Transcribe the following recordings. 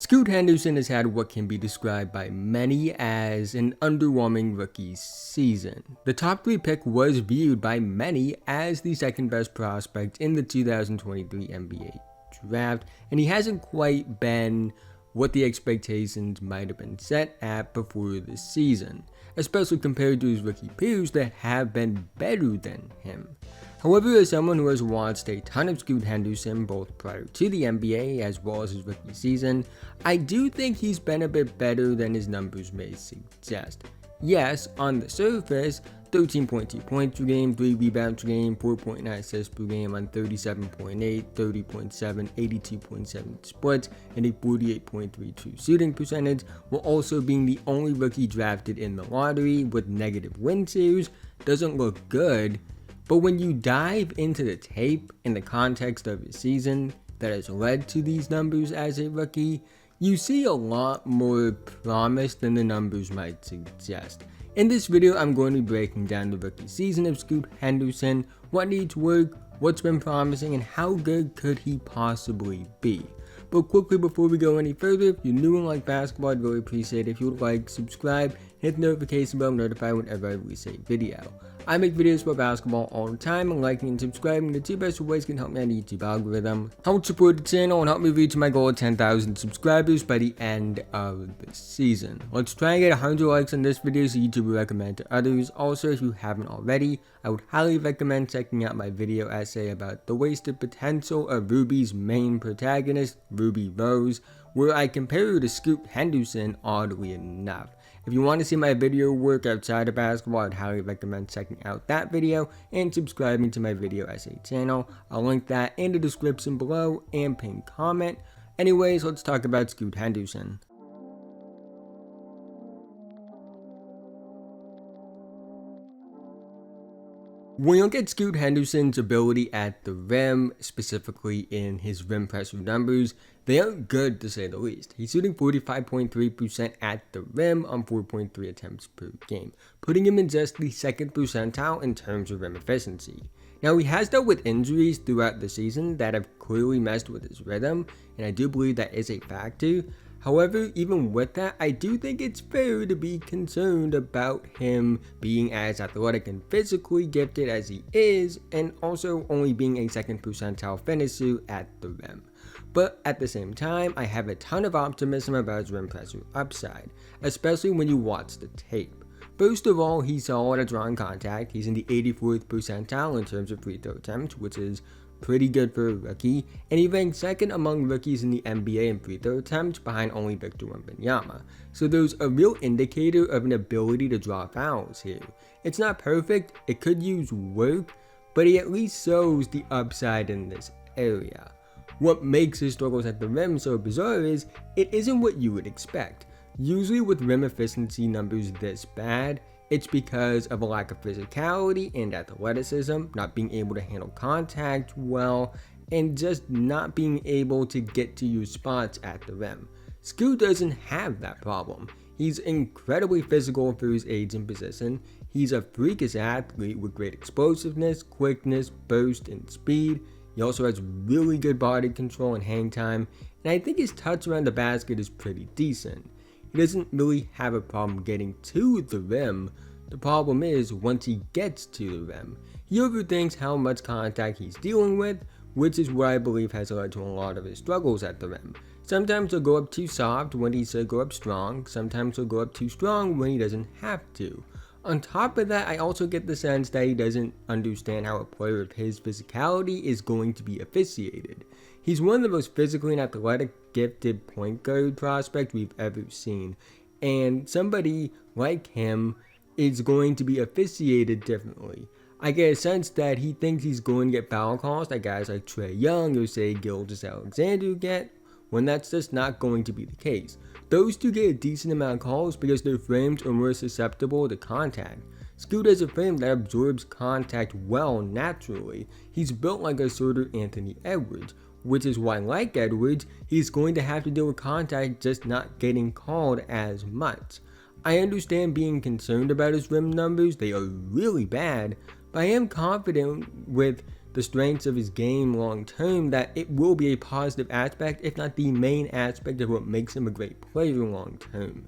Scoot Henderson has had what can be described by many as an underwhelming rookie season. The top 3 pick was viewed by many as the second best prospect in the 2023 NBA draft, and he hasn't quite been what the expectations might have been set at before the season, especially compared to his rookie peers that have been better than him. However, as someone who has watched a ton of Scoot Henderson both prior to the NBA as well as his rookie season, I do think he's been a bit better than his numbers may suggest. Yes, on the surface, 13.2 points per game, 3 rebounds per game, 4.9 assists per game on 37.8, 30.7, 82.7 splits, and a 48.3 true shooting percentage, while also being the only rookie drafted in the lottery with negative win shares. Doesn't look good. But when you dive into the tape in the context of his season that has led to these numbers as a rookie, you see a lot more promise than the numbers might suggest. In this video, I'm going to be breaking down the rookie season of Scoot Henderson, what needs work, what's been promising, and how good could he possibly be. But quickly before we go any further, if you're new and like basketball, I'd really appreciate it if you would like, subscribe, hit the notification bell, notify whenever I release a video. I make videos about basketball all the time, and liking and subscribing are the 2 best ways can help me on the YouTube algorithm, help support the channel, and help me reach my goal of 10,000 subscribers by the end of the season. Let's try and get 100 likes on this video so YouTube will recommend to others. Also, if you haven't already, I would highly recommend checking out my video essay about the wasted potential of RWBY's main protagonist, Ruby Rose, where I compare her to Scoot Henderson oddly enough. If you want to see my video work outside of basketball, I'd highly recommend checking out that video and subscribing to my video essay channel. I'll link that in the description below and pinned comment. Anyways, let's talk about Scoot Henderson. When you look at Scoot Henderson's ability at the rim, specifically in his rim pressure numbers, they aren't good to say the least. He's shooting 45.3% at the rim on 4.3 attempts per game, putting him in just the 2nd percentile in terms of rim efficiency. Now, he has dealt with injuries throughout the season that have clearly messed with his rhythm, and I do believe that is a factor. However, even with that, I do think it's fair to be concerned about him being as athletic and physically gifted as he is, and also only being a 2nd percentile finisher at the rim. But at the same time, I have a ton of optimism about his rim pressure upside, especially when you watch the tape. First of all, he's solid at drawing contact. He's in the 84th percentile in terms of free throw attempts, which is pretty good for a rookie, and he ranks 2nd among rookies in the NBA in free throw attempts behind only Victor Wembanyama. So there's a real indicator of an ability to draw fouls here. It's not perfect, it could use work, but he at least shows the upside in this area. What makes his struggles at the rim so bizarre is it isn't what you would expect. Usually with rim efficiency numbers this bad, it's because of a lack of physicality and athleticism, not being able to handle contact well, and just not being able to get to your spots at the rim. Scoot doesn't have that problem. He's incredibly physical for his age and position. He's a freakish athlete with great explosiveness, quickness, burst, and speed. He also has really good body control and hang time, and I think his touch around the basket is pretty decent. He doesn't really have a problem getting to the rim. The problem is once he gets to the rim, he overthinks how much contact he's dealing with, which is what I believe has led to a lot of his struggles at the rim. Sometimes he'll go up too soft when he should go up strong, sometimes he'll go up too strong when he doesn't have to. On top of that, I also get the sense that he doesn't understand how a player of his physicality is going to be officiated. He's one of the most physically and athletic gifted point guard prospects we've ever seen, and somebody like him is going to be officiated differently. I get a sense that he thinks he's going to get foul calls that guys like Trae Young or say Gilgeous-Alexander get, when that's just not going to be the case. Those two get a decent amount of calls because their frames are more susceptible to contact. Scoot has a frame that absorbs contact well naturally. He's built like a sort of Anthony Edwards, which is why, like Edwards, he's going to have to deal with contact just not getting called as much. I understand being concerned about his rim numbers, they are really bad, but I am confident with the strengths of his game long term, that it will be a positive aspect, if not the main aspect of what makes him a great player long term.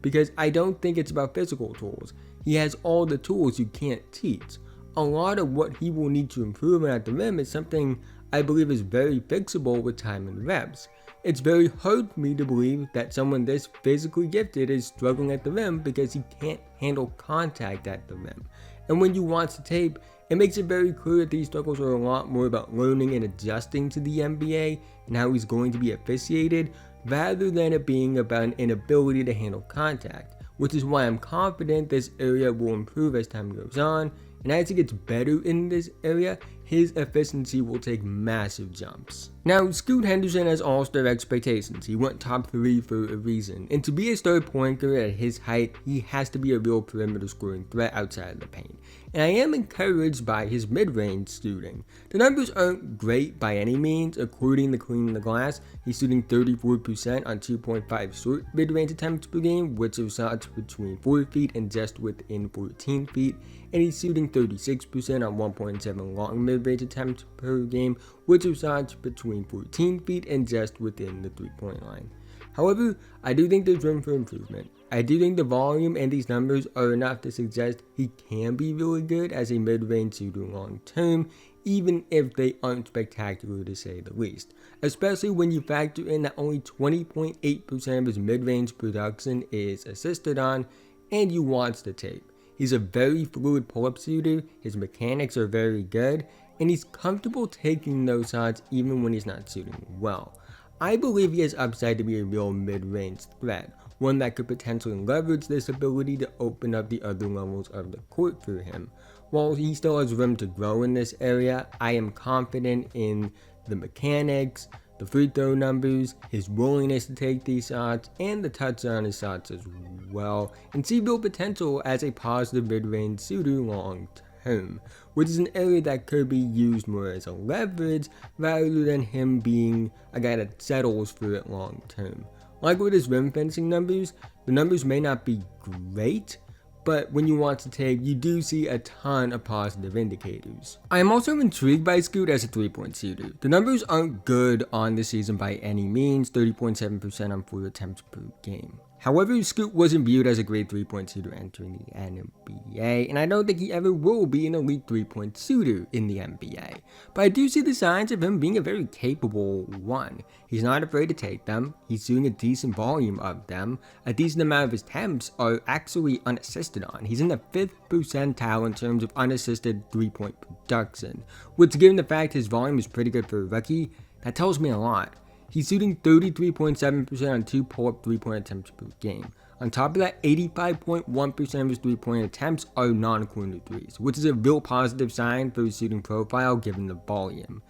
Because I don't think it's about physical tools. He has all the tools you can't teach. A lot of what he will need to improve at the rim is something I believe is very fixable with time and reps. It's very hard for me to believe that someone this physically gifted is struggling at the rim because he can't handle contact at the rim. And when you watch the tape, it makes it very clear that these struggles are a lot more about learning and adjusting to the NBA and how he's going to be officiated, rather than it being about an inability to handle contact, which is why I'm confident this area will improve as time goes on, and as he gets better in this area, his efficiency will take massive jumps. Now, Scoot Henderson has all-star expectations. He went top 3 for a reason, and to be a star point guard at his height, he has to be a real perimeter scoring threat outside of the paint. And I am encouraged by his mid-range shooting. The numbers aren't great by any means. According to Cleaning the Glass, he's shooting 34% on 2.5 short mid-range attempts per game, which are shots between 4 feet and just within 14 feet, and he's shooting 36% on 1.7 long mid-range attempts per game, which are shots between 14 feet and just within the 3-point line. However, I do think there's room for improvement. I do think the volume and these numbers are enough to suggest he can be really good as a mid-range shooter long term, even if they aren't spectacular to say the least. Especially when you factor in that only 20.8% of his mid-range production is assisted on, and you watch the tape. He's a very fluid pull-up shooter, his mechanics are very good, and he's comfortable taking those shots even when he's not shooting well. I believe he has upside to be a real mid-range threat, one that could potentially leverage this ability to open up the other levels of the court for him. While he still has room to grow in this area, I am confident in the mechanics, the free throw numbers, his willingness to take these shots, and the touch on his shots as well, and see real potential as a positive mid-range shooter long term, which is an area that could be used more as a leverage rather than him being a guy that settles for it long term. Like with his rim fencing numbers, the numbers may not be great, but when you watch the tape, you do see a ton of positive indicators. I am also intrigued by Scoot as a 3-point shooter. The numbers aren't good on the season by any means, 30.7% on 4 attempts per game. However, Scoot wasn't viewed as a great 3-point shooter entering the NBA, and I don't think he ever will be an elite 3-point shooter in the NBA. But I do see the signs of him being a very capable one. He's not afraid to take them, he's doing a decent volume of them, a decent amount of his attempts are actually unassisted on. He's in the 5th percentile in terms of unassisted 3-point production, which given the fact his volume is pretty good for a rookie, that tells me a lot. He's shooting 33.7% on 2 pull-up 3-point attempts per game. On top of that, 85.1% of his 3-point attempts are non-corner threes, which is a real positive sign for his shooting profile given the volume.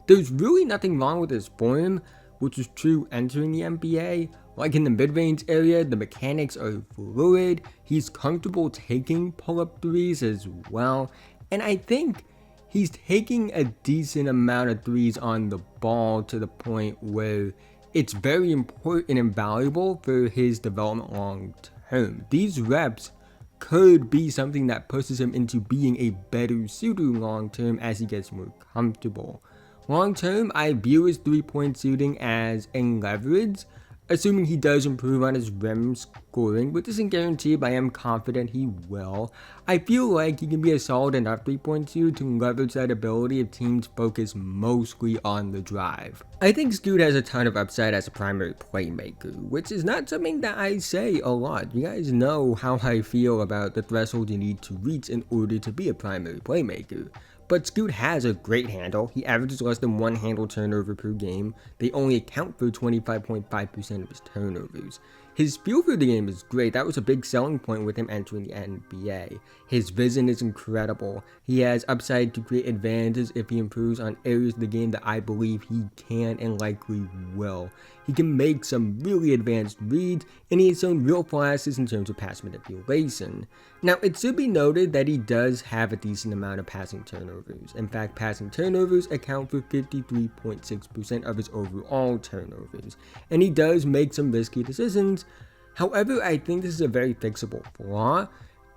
There's really nothing wrong with his form, which was true entering the NBA. Like in the mid-range area, the mechanics are fluid, he's comfortable taking pull-up threes as well, and I think he's taking a decent amount of threes on the ball to the point where it's very important and valuable for his development long term. These reps could be something that pushes him into being a better shooter long term as he gets more comfortable. Long term, I view his 3-point shooting as a leverage, assuming he does improve on his rim scoring, which isn't guaranteed, but I am confident he will. I feel like he can be a solid enough 3-point shooter to leverage that ability if teams focus mostly on the drive. I think Scoot has a ton of upside as a primary playmaker, which is not something that I say a lot. You guys know how I feel about the threshold you need to reach in order to be a primary playmaker. But Scoot has a great handle. He averages less than 1 handle turnover per game. They only account for 25.5% of his turnovers. His feel for the game is great. That was a big selling point with him entering the NBA. His vision is incredible. He has upside to create advantages if he improves on areas of the game that I believe he can and likely will. He can make some really advanced reads, and he has shown real flashes in terms of pass manipulation. Now, it should be noted that he does have a decent amount of passing turnovers. In fact, passing turnovers account for 53.6% of his overall turnovers, and he does make some risky decisions. However, I think this is a very fixable flaw,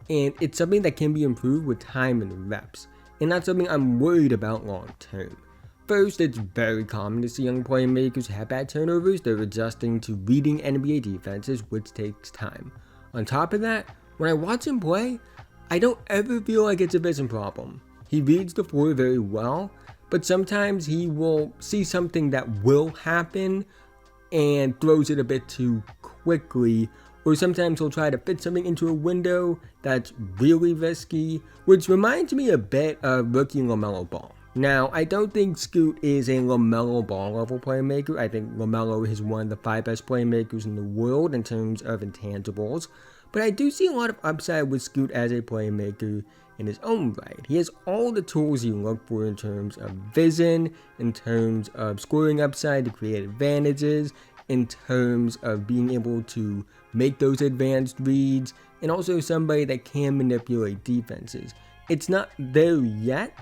and it's something that can be improved with time and reps. and that's something I'm worried about long term. First, it's very common to see young playmakers have bad turnovers. They're adjusting to reading NBA defenses, which takes time. On top of that, when I watch him play, I don't ever feel like it's a vision problem. He reads the floor very well, but sometimes he will see something that will happen and throws it a bit too quickly, or sometimes he'll try to fit something into a window that's really risky, which reminds me a bit of rookie LaMelo Ball. Now, I don't think Scoot is a LaMelo Ball level playmaker. I think LaMelo is one of the 5 best playmakers in the world in terms of intangibles, but I do see a lot of upside with Scoot as a playmaker in his own right. He has all the tools you look for in terms of vision, in terms of scoring upside to create advantages, in terms of being able to make those advanced reads, and also somebody that can manipulate defenses. It's not there yet,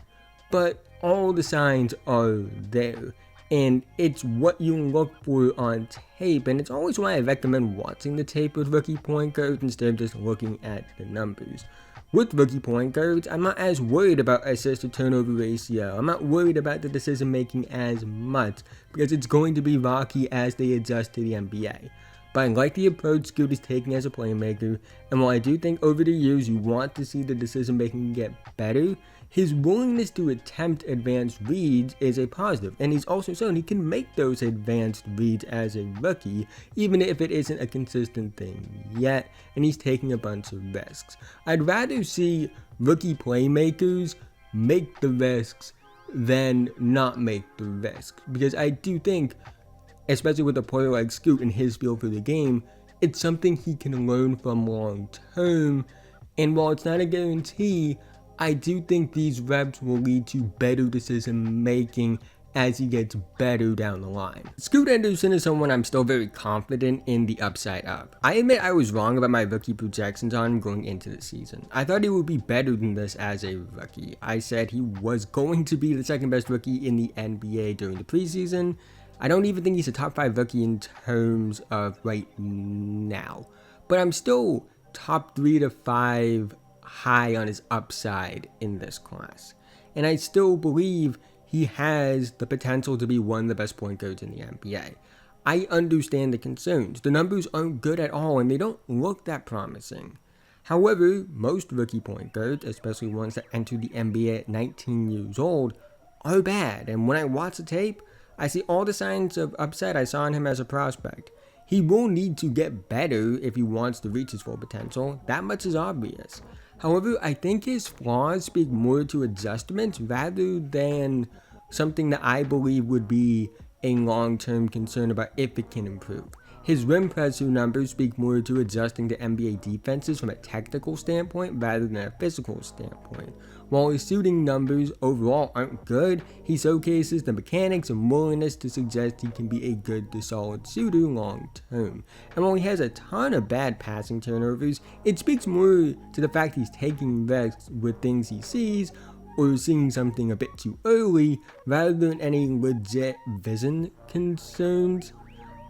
but all the signs are there, and it's what you look for on tape, and it's always why I recommend watching the tape with rookie point guards instead of just looking at the numbers. With rookie point guards, I'm not as worried about assist to turnover ratio. I'm not worried about the decision making as much because it's going to be rocky as they adjust to the NBA. But I like the approach Scoot is taking as a playmaker, and while I do think over the years you want to see the decision making get better, his willingness to attempt advanced reads is a positive, and he's also shown he can make those advanced reads as a rookie, even if it isn't a consistent thing yet, and he's taking a bunch of risks. I'd rather see rookie playmakers make the risks than not make the risks, because I do think, especially with a player like Scoot and his feel for the game, it's something he can learn from long term, and while it's not a guarantee, I do think these reps will lead to better decision making as he gets better down the line. Scoot Henderson is someone I'm still very confident in the upside of. I admit I was wrong about my rookie projections on him going into the season. I thought he would be better than this as a rookie. I said he was going to be the second best rookie in the NBA during the preseason. I don't even think he's a top 5 rookie in terms of right now, but I'm still top 3 to 5 high on his upside in this class. And I still believe he has the potential to be one of the best point guards in the NBA. I understand the concerns. The numbers aren't good at all and they don't look that promising. However, most rookie point guards, especially ones that enter the NBA at 19 years old, are bad. And when I watch the tape, I see all the signs of upside I saw in him as a prospect. He will need to get better if he wants to reach his full potential. That much is obvious. However, I think his flaws speak more to adjustments rather than something that I believe would be a long-term concern about if it can improve. His rim pressure numbers speak more to adjusting to NBA defenses from a technical standpoint rather than a physical standpoint. While his shooting numbers overall aren't good, he showcases the mechanics and willingness to suggest he can be a good to solid shooter long term. And while he has a ton of bad passing turnovers, it speaks more to the fact he's taking risks with things he sees or seeing something a bit too early rather than any legit vision concerns.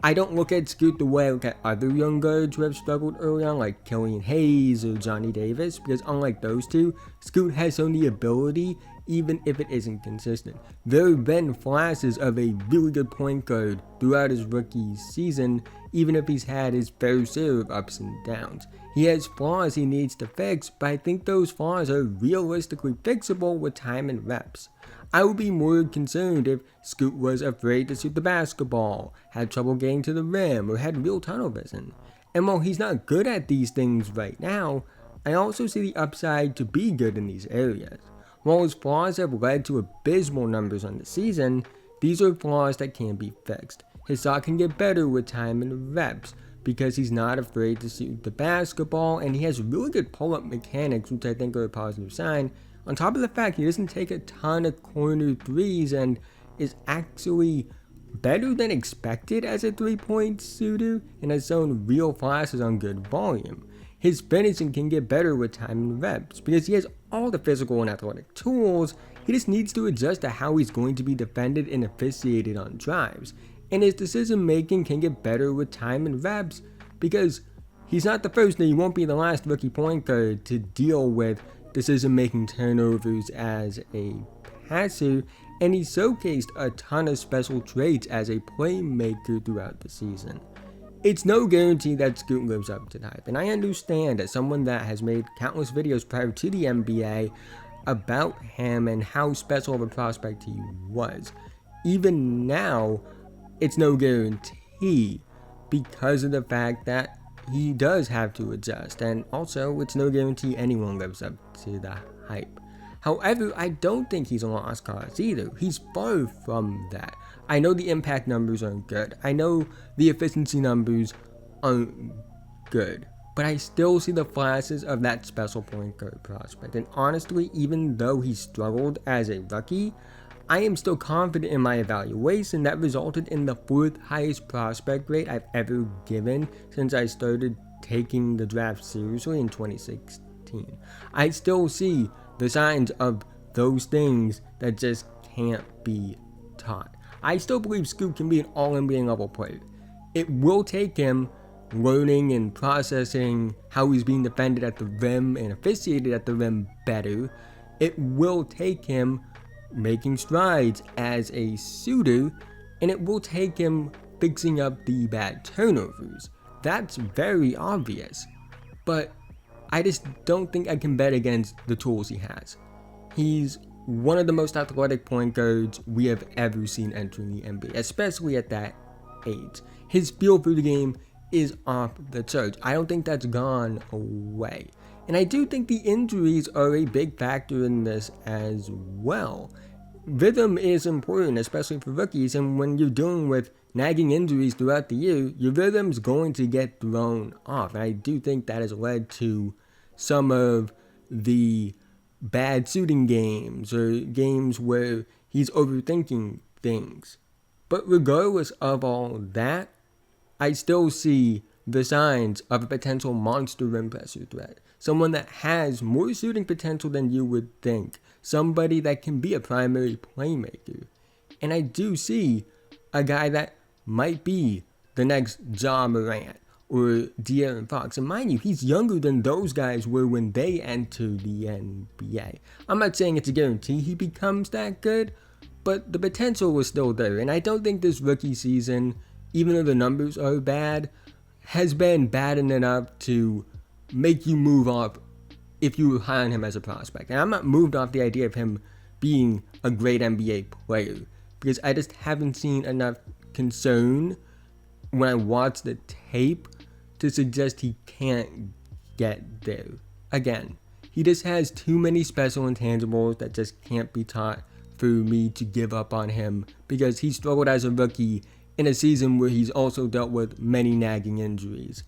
I don't look at Scoot the way I look at other young guards who have struggled early on, like Killian Hayes or Johnny Davis, because unlike those two, Scoot has shown the ability, even if it isn't consistent. There have been flashes of a really good point guard throughout his rookie season, even if he's had his fair share of ups and downs. He has flaws he needs to fix, but I think those flaws are realistically fixable with time and reps. I would be more concerned if Scoot was afraid to shoot the basketball, had trouble getting to the rim, or had real tunnel vision. And while he's not good at these things right now, I also see the upside to be good in these areas. While his flaws have led to abysmal numbers on the season, these are flaws that can be fixed. His shot can get better with time and reps, because he's not afraid to shoot the basketball, and he has really good pull-up mechanics, which I think are a positive sign. On top of the fact he doesn't take a ton of corner threes and is actually better than expected as a three-point shooter and has shown real flashes on good volume. His finishing can get better with time and reps because he has all the physical and athletic tools. He just needs to adjust to how he's going to be defended and officiated on drives. And his decision making can get better with time and reps because he's not the first and he won't be the last rookie point guard to deal with decision-making turnovers as a passer, and he showcased a ton of special traits as a playmaker throughout the season. It's no guarantee that Scoot lives up to the hype, and I understand as someone that has made countless videos prior to the NBA about him and how special of a prospect he was. Even now, it's no guarantee because of the fact that he does have to adjust, and also it's no guarantee anyone lives up to the hype. However, I don't think he's a lost cause either. He's far from that. I know the impact numbers aren't good. I know the efficiency numbers aren't good. But I still see the flashes of that special point guard prospect. And honestly, even though he struggled as a rookie, I am still confident in my evaluation that resulted in the 4th highest prospect grade I've ever given since I started taking the draft seriously in 2016. I still see the signs of those things that just can't be taught. I still believe Scoot can be an all-NBA level player. It will take him learning and processing how he's being defended at the rim and officiated at the rim better. It will take him making strides as a shooter, and it will take him fixing up the bad turnovers. That's very obvious, but I just don't think I can bet against the tools he has. He's one of the most athletic point guards we have ever seen entering the NBA, especially at that age. His feel for the game is off the charts. I don't think that's gone away. And I do think the injuries are a big factor in this as well. Rhythm is important, especially for rookies, and when you're dealing with nagging injuries throughout the year, your rhythm's going to get thrown off. And I do think that has led to some of the bad shooting games or games where he's overthinking things. But regardless of all that, I still see the signs of a potential monster rim pressure threat. Someone that has more shooting potential than you would think. Somebody that can be a primary playmaker. And I do see a guy that might be the next Ja Morant or De'Aaron Fox. And mind you, he's younger than those guys were when they entered the NBA. I'm not saying it's a guarantee he becomes that good, but the potential was still there. And I don't think this rookie season, even though the numbers are bad, has been bad enough to make you move off if you were high on him as a prospect. And I'm not moved off the idea of him being a great NBA player, because I just haven't seen enough concern when I watch the tape to suggest he can't get there. Again, he just has too many special intangibles that just can't be taught for me to give up on him, because he struggled as a rookie in a season where he's also dealt with many nagging injuries.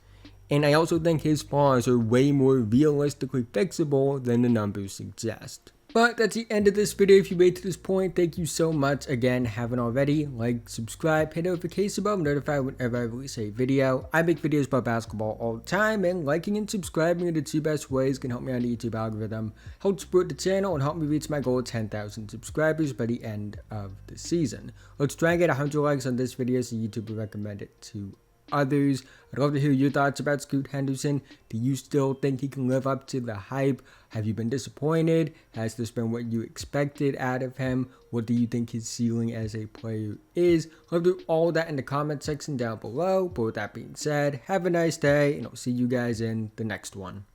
And I also think his flaws are way more realistically fixable than the numbers suggest. But that's the end of this video. If you made it to this point, thank you so much. Again, haven't already, like, subscribe, hit notification bell, notified whenever I release a video. I make videos about basketball all the time, and liking and subscribing are the 2 best ways can help me on the YouTube algorithm, help support the channel, and help me reach my goal of 10,000 subscribers by the end of the season. Let's try and get 100 likes on this video so YouTube will recommend it to others. I'd love to hear your thoughts about Scoot Henderson. Do you still think he can live up to the hype? Have you been disappointed? Has this been what you expected out of him? What do you think his ceiling as a player is? Love to do all that in the comment section down below. But with that being said, have a nice day, and I'll see you guys in the next one.